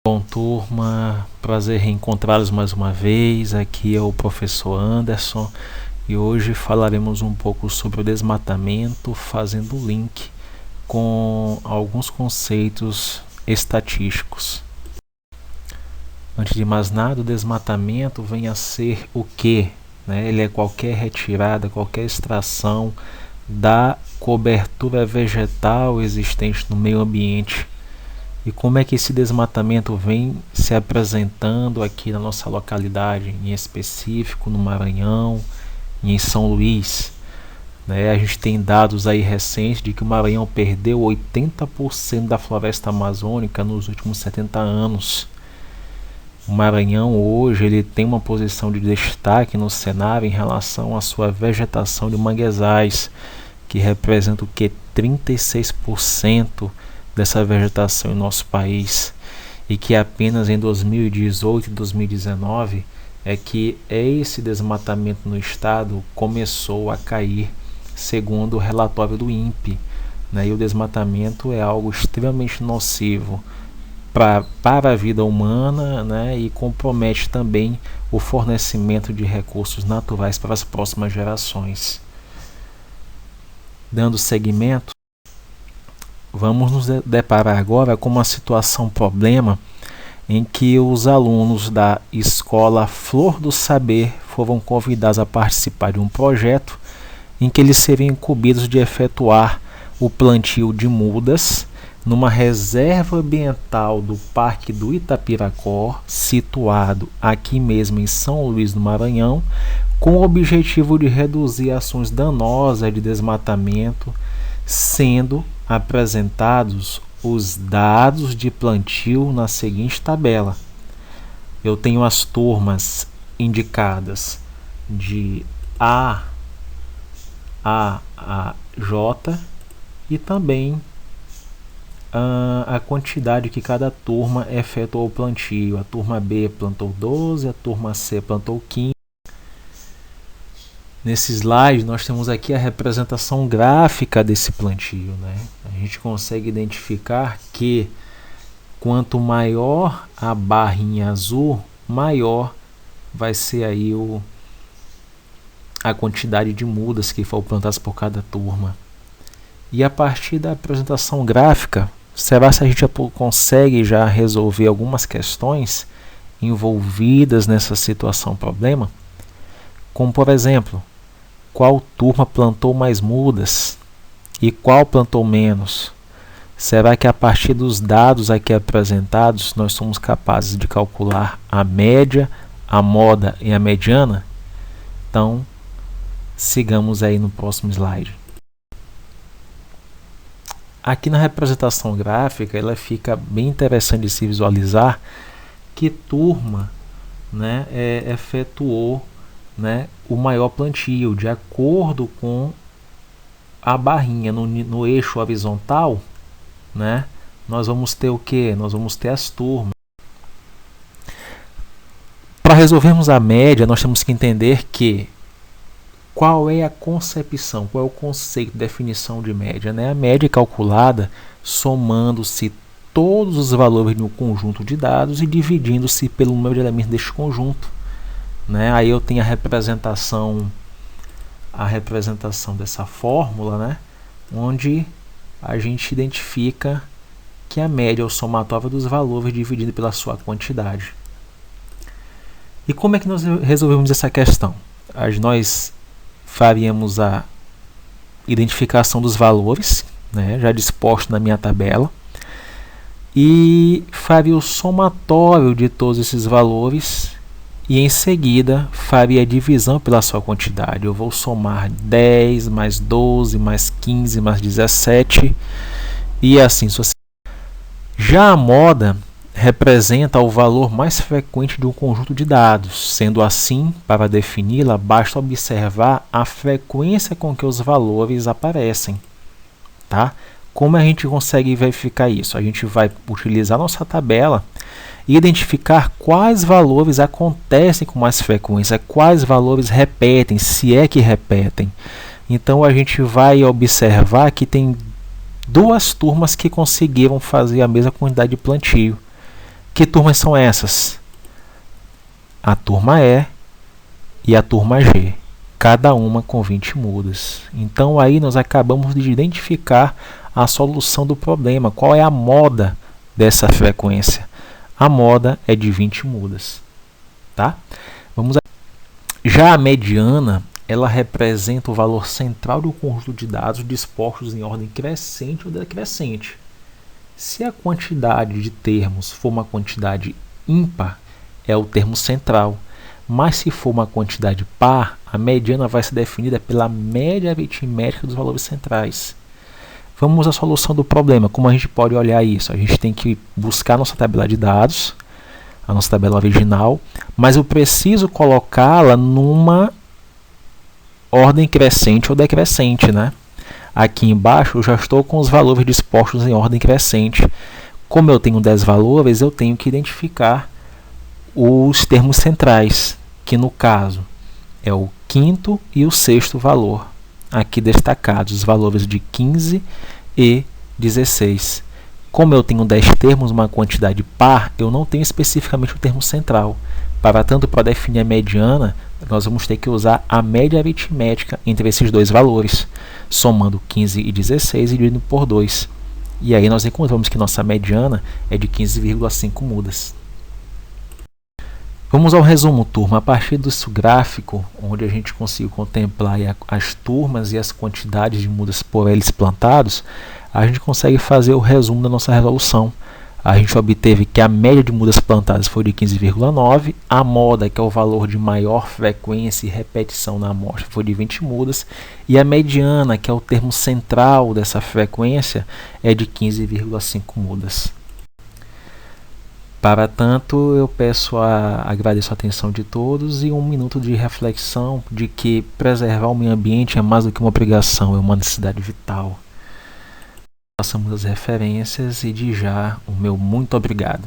Bom, turma, prazer reencontrá-los mais uma vez. Aqui é o professor Anderson e hoje falaremos um pouco sobre o desmatamento, fazendo link com alguns conceitos estatísticos. Antes de mais nada, o desmatamento vem a ser o quê? Ele é qualquer retirada, qualquer extração da cobertura vegetal existente no meio ambiente. E como é que esse desmatamento vem se apresentando aqui na nossa localidade, em específico no Maranhão e em São Luís? A gente tem dados aí recentes de que o Maranhão perdeu 80% da floresta amazônica nos últimos 70 anos. O Maranhão hoje ele tem uma posição de destaque no cenário em relação à sua vegetação de manguezais, que representa o que? 36% dessa vegetação em nosso país, e que apenas em 2018 e 2019 é que esse desmatamento no estado começou a cair, segundo o relatório do INPE. E o desmatamento é algo extremamente nocivo para a vida humana, e compromete também o fornecimento de recursos naturais para as próximas gerações. Dando seguimento, vamos nos deparar agora com uma situação problema em que os alunos da escola Flor do Saber foram convidados a participar de um projeto em que eles seriam incumbidos de efetuar o plantio de mudas numa reserva ambiental do Parque do Itapiracó, situado aqui mesmo em São Luís do Maranhão, com o objetivo de reduzir ações danosas de desmatamento, sendo apresentados os dados de plantio na seguinte tabela. Eu tenho as turmas indicadas de A a J e também a quantidade que cada turma efetuou o plantio. A turma B plantou 12, a turma C plantou 15. Nesse slide nós temos aqui a representação gráfica desse plantio. A gente consegue identificar que quanto maior a barrinha azul, maior vai ser aí a quantidade de mudas que foram plantadas por cada turma. E a partir da apresentação gráfica, será se a gente consegue já resolver algumas questões envolvidas nessa situação problema? Como por exemplo, qual turma plantou mais mudas e qual plantou menos? Será que a partir dos dados aqui apresentados nós somos capazes de calcular a média, a moda e a mediana? Então, sigamos aí no próximo slide. Aqui na representação gráfica, ela fica bem interessante de se visualizar que turma efetuou o maior plantio, de acordo com a barrinha no eixo horizontal, nós vamos ter o que? Nós vamos ter as turmas. Para resolvermos a média, nós temos que entender que qual é a concepção, qual é o conceito de definição de média. A média é calculada somando-se todos os valores de um conjunto de dados e dividindo-se pelo número de elementos deste conjunto. Aí eu tenho a representação dessa fórmula, onde a gente identifica que a média é o somatório dos valores dividido pela sua quantidade. E como é que nós resolvemos essa questão? Nós faríamos a identificação dos valores, já disposto na minha tabela, e faria o somatório de todos esses valores. E em seguida faria a divisão pela sua quantidade. Eu vou somar 10 mais 12 mais 15 mais 17 e assim sucessivamente. Já a moda representa o valor mais frequente de um conjunto de dados. Sendo assim, para defini-la, basta observar a frequência com que os valores aparecem. Como a gente consegue verificar isso? A gente vai utilizar nossa tabela e identificar quais valores acontecem com mais frequência, quais valores repetem, se é que repetem. Então a gente vai observar que tem duas turmas que conseguiram fazer a mesma quantidade de plantio. Que turmas são essas? A turma E e a turma G, cada uma com 20 mudas. Então aí nós acabamos de identificar a solução do problema. Qual é a moda dessa frequência? A moda é de 20 mudas. Tá? Já a mediana, ela representa o valor central do conjunto de dados dispostos em ordem crescente ou decrescente. Se a quantidade de termos for uma quantidade ímpar, é o termo central. Mas se for uma quantidade par, a mediana vai ser definida pela média aritmética dos valores centrais. Vamos à solução do problema. Como a gente pode olhar isso? A gente tem que buscar a nossa tabela de dados, a nossa tabela original, mas eu preciso colocá-la numa ordem crescente ou decrescente, né? Aqui embaixo eu já estou com os valores dispostos em ordem crescente. Como eu tenho 10 valores, eu tenho que identificar os termos centrais, que no caso é o quinto e o sexto valor, aqui destacados, os valores de 15 e 16. Como eu tenho 10 termos, uma quantidade par, eu não tenho especificamente o termo central. Para tanto, para definir a mediana, nós vamos ter que usar a média aritmética entre esses dois valores, somando 15 e 16 e dividindo por 2. E aí nós encontramos que nossa mediana é de 15,5 mudas. Vamos ao resumo, turma. A partir desse gráfico, onde a gente conseguiu contemplar as turmas e as quantidades de mudas por eles plantados, a gente consegue fazer o resumo da nossa resolução. A gente obteve que a média de mudas plantadas foi de 15,9, a moda, que é o valor de maior frequência e repetição na amostra, foi de 20 mudas, e a mediana, que é o termo central dessa frequência, é de 15,5 mudas. Para tanto, eu agradeço a atenção de todos e um minuto de reflexão de que preservar o meio ambiente é mais do que uma obrigação, é uma necessidade vital. Passamos as referências e de já o meu muito obrigado.